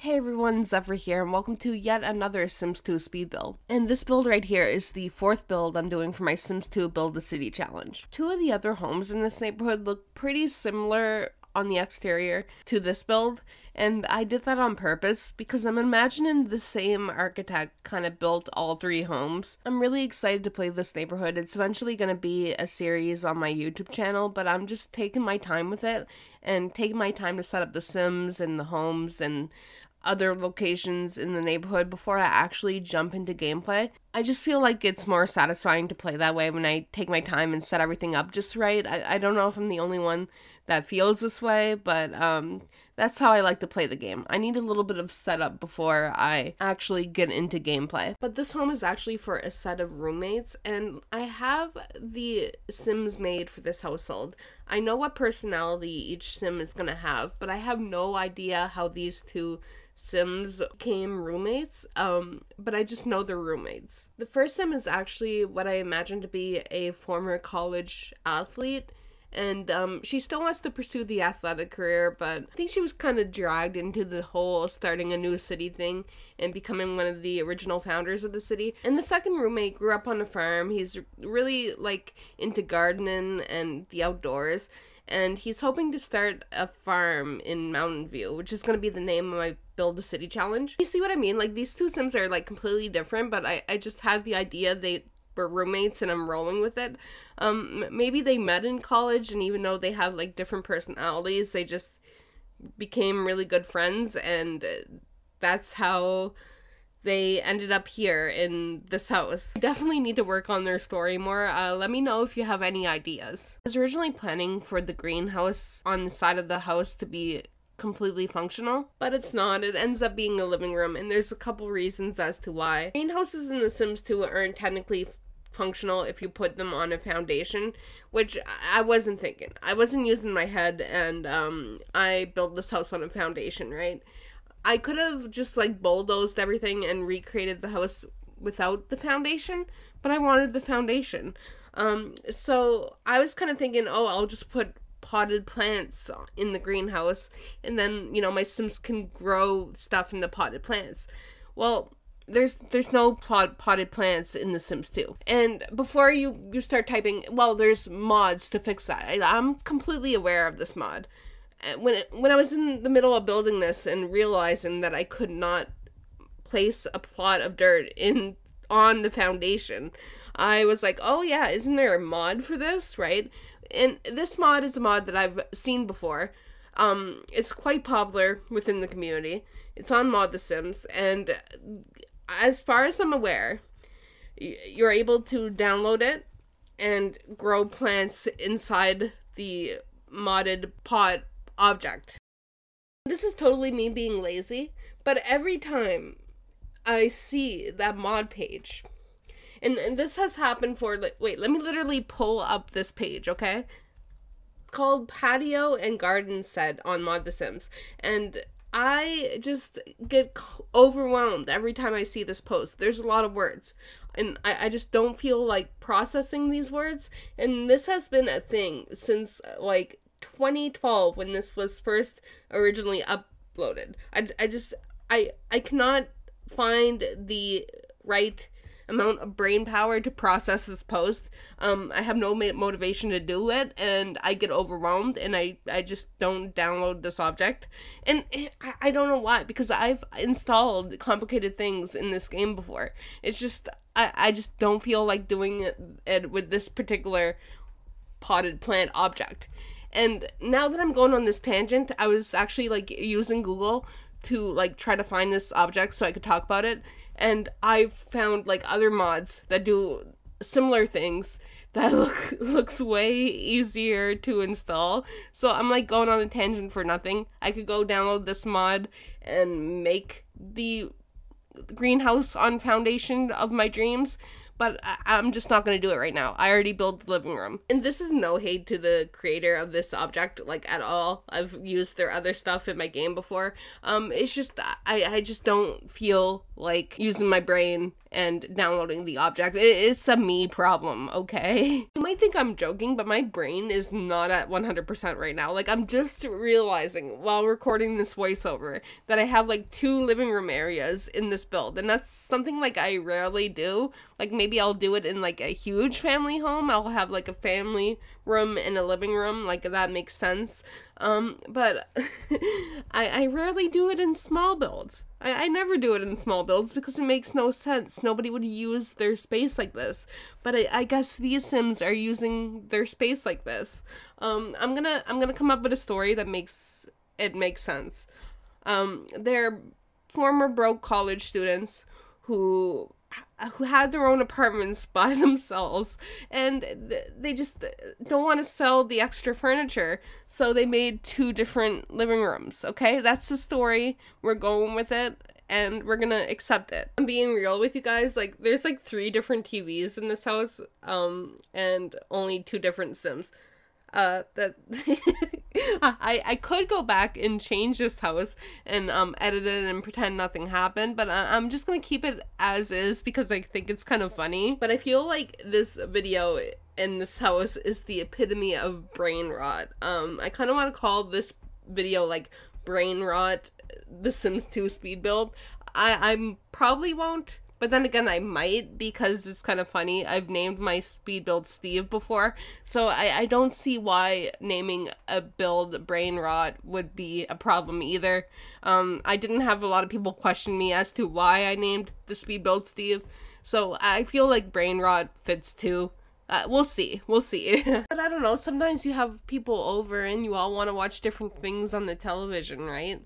Hey everyone, Zephyr here, and welcome to yet another Sims 2 speed build. And this build right here is the fourth build I'm doing for my Sims 2 Build the City challenge. Two of the other homes in this neighborhood look pretty similar on the exterior to this build, and I did that on purpose because I'm imagining the same architect kind of built all three homes. I'm really excited to play this neighborhood. It's eventually going to be a series on my YouTube channel, but I'm just taking my time with it and taking my time to set up the Sims and the homes and other locations in the neighborhood before I actually jump into gameplay. I just feel like it's more satisfying to play that way when I take my time and set everything up just right. I don't know if I'm the only one that feels this way, but that's how I like to play the game. I need a little bit of setup before I actually get into gameplay. But this home is actually for a set of roommates, and I have the Sims made for this household. I know what personality each Sim is gonna have, but I have no idea how these two Sims became roommates, but I just know they're roommates. The first Sim is actually what I imagine to be a former college athlete, and she still wants to pursue the athletic career, but I think she was kind of dragged into the whole starting a new city thing and becoming one of the original founders of the city. And the second roommate grew up on a farm. He's really into gardening and the outdoors, and he's hoping to start a farm in Mountainview, which is going to be the name of my Build a City challenge. You see what I mean? These two Sims are completely different, but I just had the idea they were roommates and I'm rolling with it. Maybe they met in college, and even though they have different personalities, they just became really good friends, and that's how they ended up here in this house. I definitely need to work on their story more. Let me know if you have any ideas. I was originally planning for the greenhouse on the side of the house to be completely functional, but it's not. It ends up being a living room, and there's a couple reasons as to why. Greenhouses in The Sims 2 aren't technically functional if you put them on a foundation, which I wasn't thinking. I wasn't using my head, and I built this house on a foundation, right? I could have just bulldozed everything and recreated the house without the foundation, but I wanted the foundation. So I was kind of thinking, oh, I'll just put potted plants in the greenhouse, and then, my Sims can grow stuff in the potted plants. Well, there's no potted plants in The Sims 2. And before you start typing, well, there's mods to fix that. I'm completely aware of this mod. When I was in the middle of building this and realizing that I could not place a plot of dirt on the foundation, I was like, oh yeah, isn't there a mod for this, right? And this mod is a mod that I've seen before. It's quite popular within the community. It's on Mod The Sims, and as far as I'm aware, you're able to download it and grow plants inside the modded pot object. This is totally me being lazy, but every time I see that mod page, and this has happened for, wait, let me literally pull up this page, okay? It's called Patio and Garden Set on Mod The Sims, and I just get overwhelmed every time I see this post. There's a lot of words, and I just don't feel like processing these words, and this has been a thing since 2012 when this was first originally uploaded. I cannot find the right amount of brain power to process this post. I have no motivation to do it, and I get overwhelmed, and I just don't download this object. And I don't know why, because I've installed complicated things in this game before. It's just, I just don't feel like doing it with this particular potted plant object. And now that I'm going on this tangent, I was actually using Google to try to find this object so I could talk about it, and I've found other mods that do similar things that looks way easier to install. So I'm going on a tangent for nothing. I could go download this mod and make the greenhouse on foundation of my dreams, but I'm just not going to do it right now. I already built the living room. And this is no hate to the creator of this object, like, at all. I've used their other stuff in my game before. It's just, I just don't feel like using my brain and downloading the object. It's a me problem, okay? You might think I'm joking, but my brain is not at 100% right now. Like, I'm just realizing while recording this voiceover that I have like 2 living room areas in this build, and that's something like I rarely do. Like, maybe I'll do it in like a huge family home. I'll have like a family room and a living room, like that makes sense. But I rarely do it in small builds. I never do it in small builds because it makes no sense. Nobody would use their space like this. But I guess these Sims are using their space like this. I'm gonna come up with a story that makes sense. They're former broke college students who had their own apartments by themselves, and they just don't want to sell the extra furniture, so they made 2 different living rooms. Okay, that's the story. We're going with it, and we're gonna accept it. I'm being real with you guys. Like, there's like 3 different TVs in this house, and only 2 different Sims. That I could go back and change this house and edit it and pretend nothing happened, but I'm just gonna keep it as is because I think it's kind of funny. But I feel like this video in this house is the epitome of brain rot. I kind of want to call this video like Brain Rot The Sims 2 speed build. I probably won't. But then again, I might, because it's kind of funny. I've named my speed build Steve before, so I don't see why naming a build Brain Rot would be a problem either. I didn't have a lot of people question me as to why I named the speed build Steve, so I feel like Brain Rot fits too. We'll see. But I don't know, sometimes you have people over and you all want to watch different things on the television, right?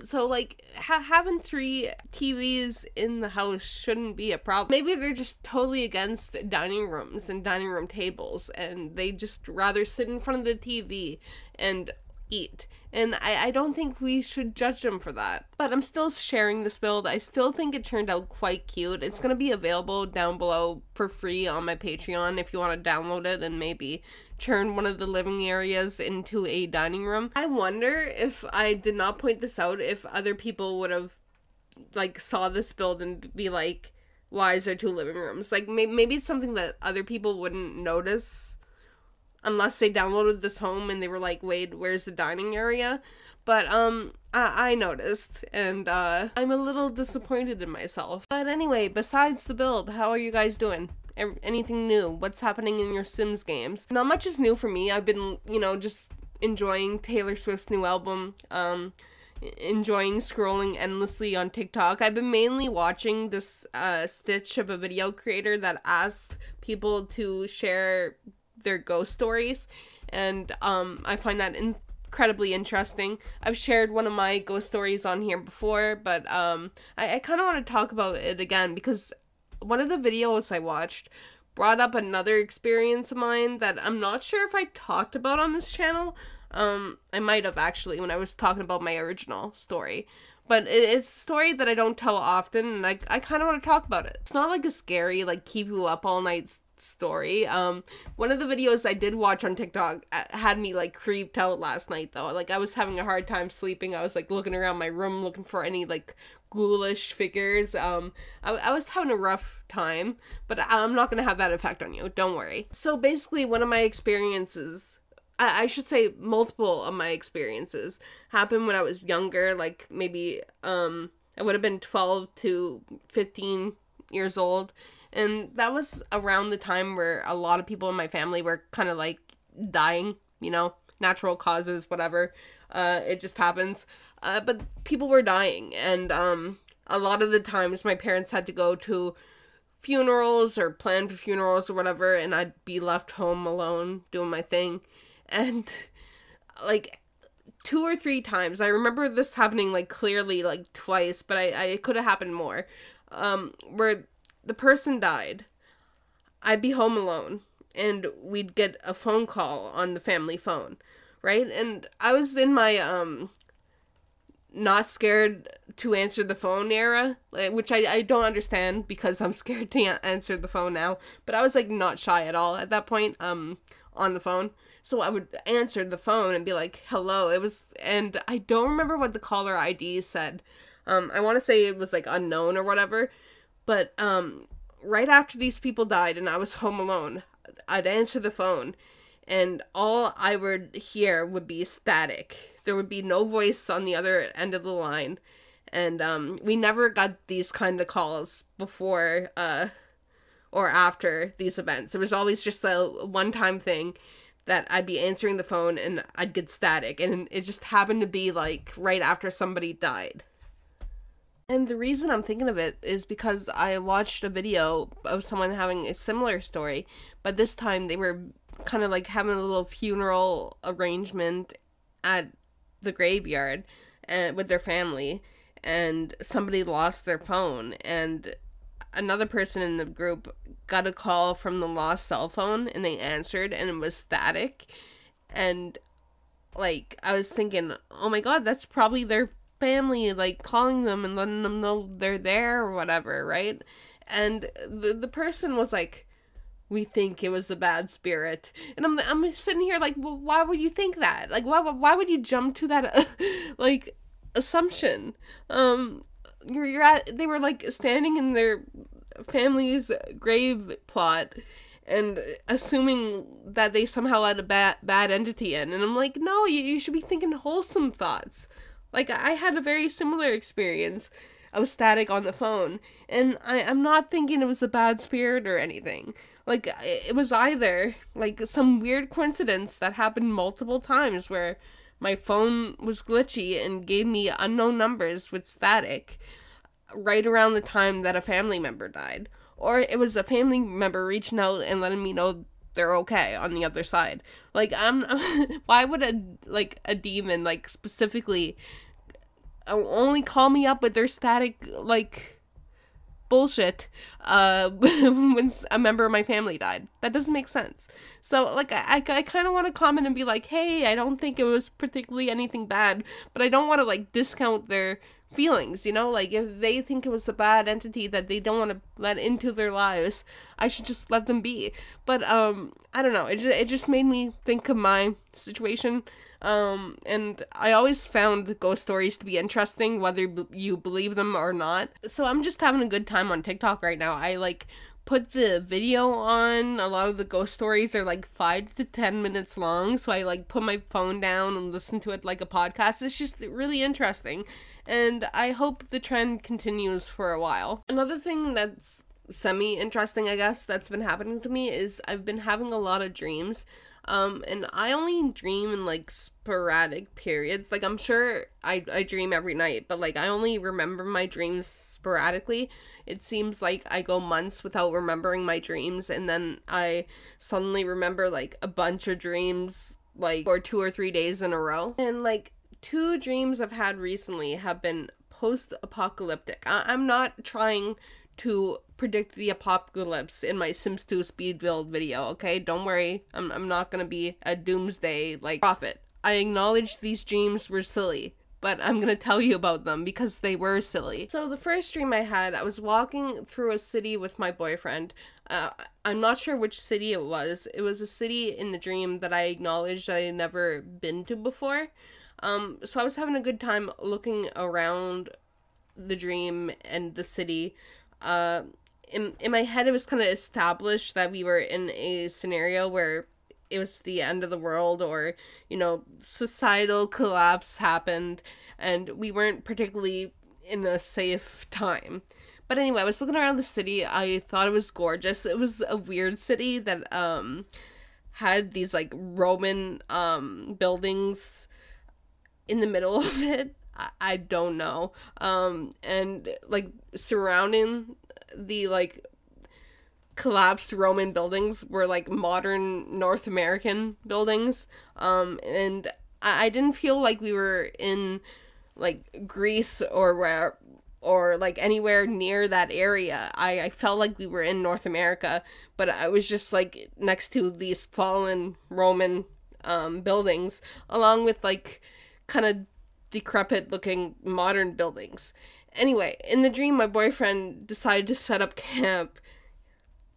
So, like, having 3 TVs in the house shouldn't be a problem. Maybe they're just totally against dining rooms and dining room tables, and they just rather sit in front of the TV and eat. And I don't think we should judge them for that. But I'm still sharing this build. I still think it turned out quite cute. It's going to be available down below for free on my Patreon if you want to download it and maybe turn one of the living areas into a dining room. I wonder if I did not point this out, if other people would have like saw this build and be like, why is there 2 living rooms? Like, maybe it's something that other people wouldn't notice unless they downloaded this home and they were like, wait, where's the dining area? But, I noticed, and, I'm a little disappointed in myself. But anyway, besides the build, how are you guys doing? Anything new? What's happening in your Sims games? Not much is new for me. I've been, you know, just enjoying Taylor Swift's new album, enjoying scrolling endlessly on TikTok. I've been mainly watching this, stitch of a video creator that asked people to share their ghost stories, and I find that incredibly interesting. I've shared one of my ghost stories on here before, but I kind of want to talk about it again because one of the videos I watched brought up another experience of mine that I'm not sure if I talked about on this channel. I might have actually when I was talking about my original story. But it's a story that I don't tell often, and I kind of want to talk about it. It's not like a scary, like, keep you up all night story. One of the videos I did watch on TikTok had me, like, creeped out last night, though. Like, I was having a hard time sleeping. I was, like, looking around my room looking for any, like, ghoulish figures. I was having a rough time, but I'm not going to have that effect on you. Don't worry. So, basically, one of my experiences... I should say multiple of my experiences happened when I was younger, like maybe I would have been 12 to 15 years old, and that was around the time where a lot of people in my family were kind of like dying, you know, natural causes, whatever, it just happens, but people were dying, and a lot of the times my parents had to go to funerals or plan for funerals or whatever, and I'd be left home alone doing my thing. And, like, 2 or 3 times, I remember this happening, like, clearly, like, twice, but it could have happened more, where the person died, I'd be home alone, and we'd get a phone call on the family phone, right? And I was in my, not scared to answer the phone era, which I don't understand because I'm scared to answer the phone now. But I was like not shy at all at that point on the phone. So I would answer the phone and be like, hello. And I don't remember what the caller ID said. I want to say it was like unknown or whatever. But right after these people died and I was home alone, I'd answer the phone and all I would hear would be static. There would be no voice on the other end of the line. And we never got these kind of calls before or after these events. It was always just a one-time thing that I'd be answering the phone and I'd get static. And it just happened to be like right after somebody died. And the reason I'm thinking of it is because I watched a video of someone having a similar story, but this time they were kind of like having a little funeral arrangement at the graveyard with their family, and somebody lost their phone, and another person in the group got a call from the lost cell phone, and they answered, and it was static, and like I was thinking, oh my god, that's probably their family like calling them and letting them know they're there or whatever, right? And the person was like, we think it was a bad spirit. And I'm sitting here like, well, why would you think that? Like, why would you jump to that like assumption? You're at, they were like standing in their family's grave plot and assuming that they somehow let a bad entity in. And I'm like, no, you should be thinking wholesome thoughts. Like, I had a very similar experience. I was static on the phone, and I'm not thinking it was a bad spirit or anything. Like, it was either, like, some weird coincidence that happened multiple times where my phone was glitchy and gave me unknown numbers with static right around the time that a family member died. Or it was a family member reaching out and letting me know they're okay on the other side. Like, why would a demon, like, specifically only call me up with their static, like, bullshit when a member of my family died? That doesn't make sense. So, like, I kind of want to comment and be like, hey, I don't think it was particularly anything bad, but I don't want to, like, discount their feelings, you know? Like, if they think it was a bad entity that they don't want to let into their lives, I should just let them be. But I don't know, it just made me think of my situation. And I always found ghost stories to be interesting, whether you believe them or not. So I'm just having a good time on TikTok right now. I like put the video on. A lot of the ghost stories are like 5 to 10 minutes long, so I like put my phone down and listen to it like a podcast. It's just really interesting, and I hope the trend continues for a while. Another thing that's semi-interesting, I guess, that's been happening to me is I've been having a lot of dreams. And I only dream in, like, sporadic periods. Like, I'm sure I dream every night, but, like, I only remember my dreams sporadically. It seems like I go months without remembering my dreams, and then I suddenly remember, like, a bunch of dreams, like, for 2 or 3 days in a row. And, like, 2 dreams I've had recently have been post-apocalyptic. I'm not trying to predict the apocalypse in my Sims 2 speed build video, okay? Don't worry, I'm not gonna be a doomsday, like, prophet. I acknowledge these dreams were silly, but I'm gonna tell you about them because they were silly. So the first dream I had, I was walking through a city with my boyfriend. I'm not sure which city it was. It was a city in the dream that I acknowledged I had never been to before. So I was having a good time looking around the dream and the city. In my head, it was kind of established that we were in a scenario where it was the end of the world, or, you know, societal collapse happened, and we weren't particularly in a safe time. But anyway, I was looking around the city. I thought it was gorgeous. It was a weird city that had these, like, Roman buildings in the middle of it. I don't know. And, like, surrounding the, like, collapsed Roman buildings were, like, modern North American buildings. And I didn't feel like we were in, like, Greece or like, anywhere near that area. I felt like we were in North America, but I was just, like, next to these fallen Roman, buildings, along with, like, kind of decrepit looking modern buildings. Anyway, in the dream, my boyfriend decided to set up camp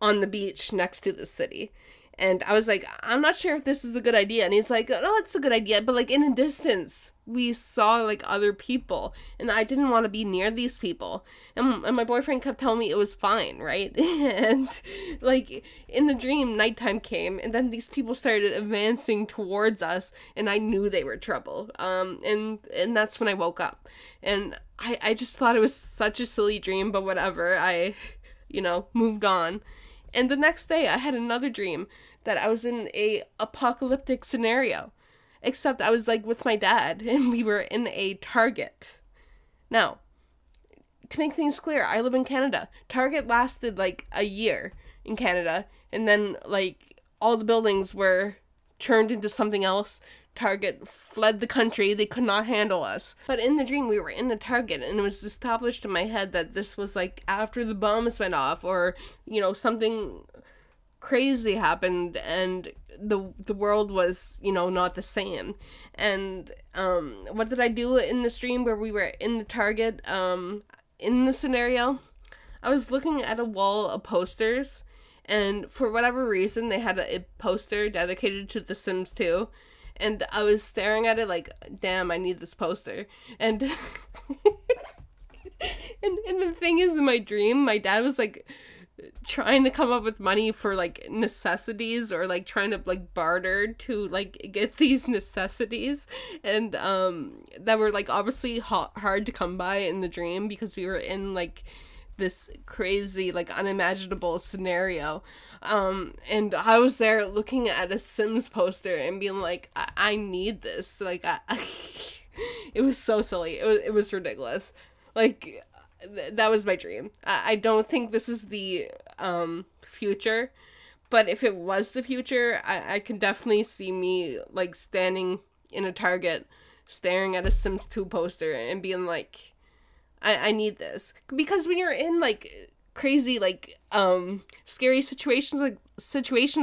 on the beach next to the city. And I was like, I'm not sure if this is a good idea. And he's like, no, it's a good idea. But like in a distance, we saw like other people. And I didn't want to be near these people. And my boyfriend kept telling me it was fine, right? And like in the dream, nighttime came. And then these people started advancing towards us. And I knew they were trouble. And that's when I woke up. And I just thought it was such a silly dream. But whatever, I, moved on. And the next day, I had another dream that I was in a apocalyptic scenario. Except I was, like, with my dad, and we were in a Target. Now, to make things clear, I live in Canada. Target lasted, like, a year in Canada, and then, like, all the buildings were turned into something else. Target fled the country. They could not handle us. But in the dream, we were in the Target, and it was established in my head that this was like after the bombs went off, or something crazy happened, and the world was not the same. And what did I do in the stream where we were in the Target? In the scenario, I was looking at a wall of posters, and for whatever reason, they had a poster dedicated to The Sims 2. And I was staring at it like, damn, I need this poster. And and the thing is, in my dream, my dad was like trying to come up with money for like necessities, or like trying to like barter to like get these necessities, and that were like obviously hard to come by in the dream because we were in like this crazy, like, unimaginable scenario. And I was there looking at a Sims poster and being like, I need this. Like, it was so silly. It was ridiculous. Like, that was my dream. I don't think this is the future, but if it was the future, I can definitely see me, like, standing in a Target, staring at a Sims 2 poster and being like, I need this. Because when you're in like crazy, like scary situations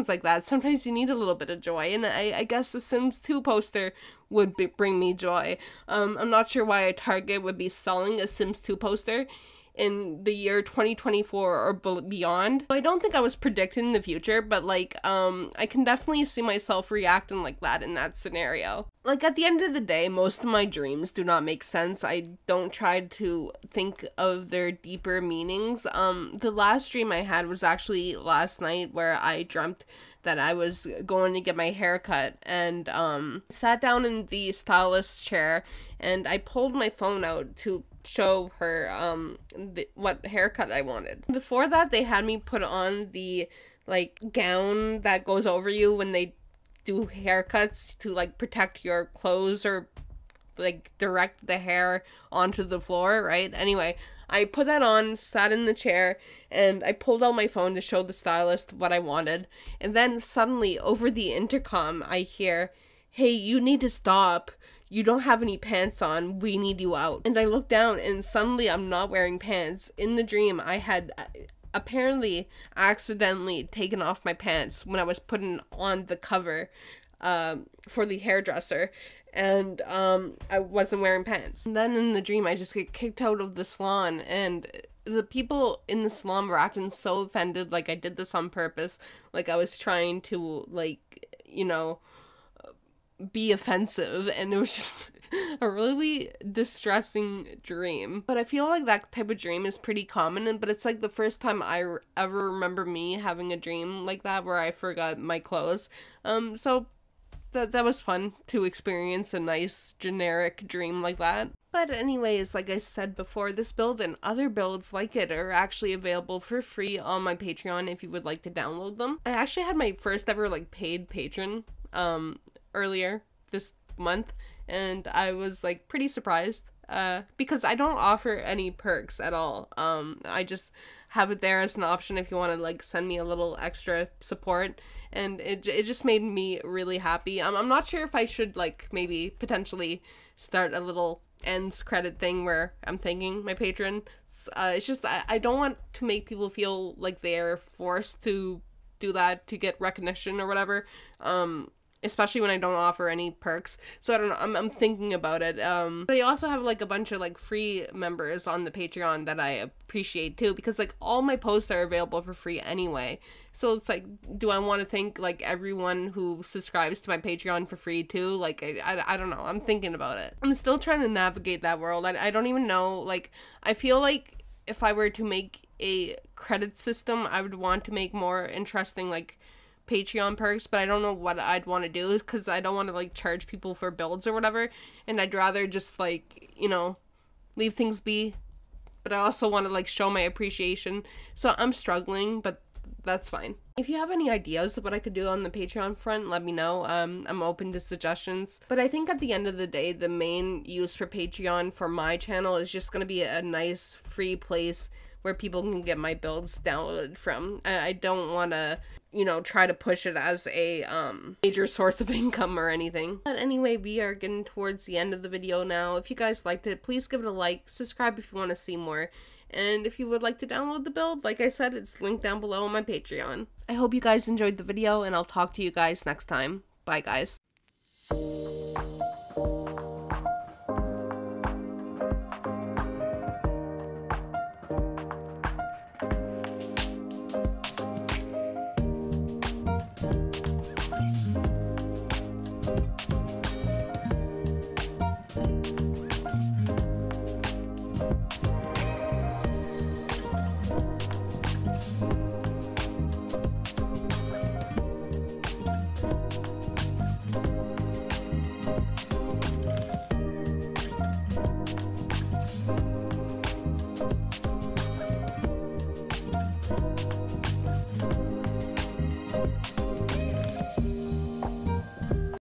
like that, sometimes you need a little bit of joy, and I guess the Sims 2 poster would bring me joy. I'm not sure why a Target would be selling a Sims 2 poster in the year 2024 or beyond. I don't think I was predicting the future, but like I can definitely see myself reacting like that in that scenario. Like, at the end of the day, most of my dreams do not make sense. I don't try to think of their deeper meanings. The last dream I had was actually last night, where I dreamt that I was going to get my hair cut, and sat down in the stylist chair, and I pulled my phone out to show her what haircut I wanted. Before that, they had me put on the like gown that goes over you when they do haircuts to like protect your clothes or like direct the hair onto the floor, right? Anyway, I put that on, sat in the chair, and I pulled out my phone to show the stylist what I wanted. And then suddenly over the intercom, I hear, "Hey, you need to stop. You don't have any pants on. We need you out." And I look down, and suddenly I'm not wearing pants. In the dream, I had apparently accidentally taken off my pants when I was putting on the cover for the hairdresser, and I wasn't wearing pants. And then in the dream, I just get kicked out of the salon, and the people in the salon were acting so offended, like I did this on purpose, like I was trying to, like, be offensive, and it was just a really distressing dream. But I feel like that type of dream is pretty common, but it's like the first time I ever remember me having a dream like that where I forgot my clothes. So that was fun to experience a nice generic dream like that. But anyways, like I said before, this build and other builds like it are actually available for free on my Patreon if you would like to download them. I actually had my first ever like paid patron earlier this month, and I was like pretty surprised because I don't offer any perks at all. I just have it there as an option if you want to like send me a little extra support, and it just made me really happy. I'm not sure if I should like maybe potentially start a little ends credit thing where I'm thanking my patron. It's just I don't want to make people feel like they're forced to do that to get recognition or whatever. especially when I don't offer any perks. So I don't know, I'm thinking about it. But I also have like a bunch of like free members on the Patreon that I appreciate too, because like all my posts are available for free anyway. So it's like, do I want to thank like everyone who subscribes to my Patreon for free too? Like, I don't know. I'm thinking about it. I'm still trying to navigate that world. I don't even know. Like, I feel like if I were to make a credit system, I would want to make more interesting like Patreon perks, but I don't know what I'd want to do, because I don't want to like charge people for builds or whatever, and I'd rather just like, you know, leave things be, but I also want to like show my appreciation. So I'm struggling, but that's fine. If you have any ideas of what I could do on the Patreon front, let me know. I'm open to suggestions. But I think at the end of the day, the main use for Patreon for my channel is just going to be a nice free place where people can get my builds downloaded from. I don't want to, you know, try to push it as a major source of income or anything. But anyway, we are getting towards the end of the video now. If you guys liked it, please give it a like, subscribe if you want to see more. And if you would like to download the build, like I said, it's linked down below on my Patreon. I hope you guys enjoyed the video, and I'll talk to you guys next time. Bye, guys.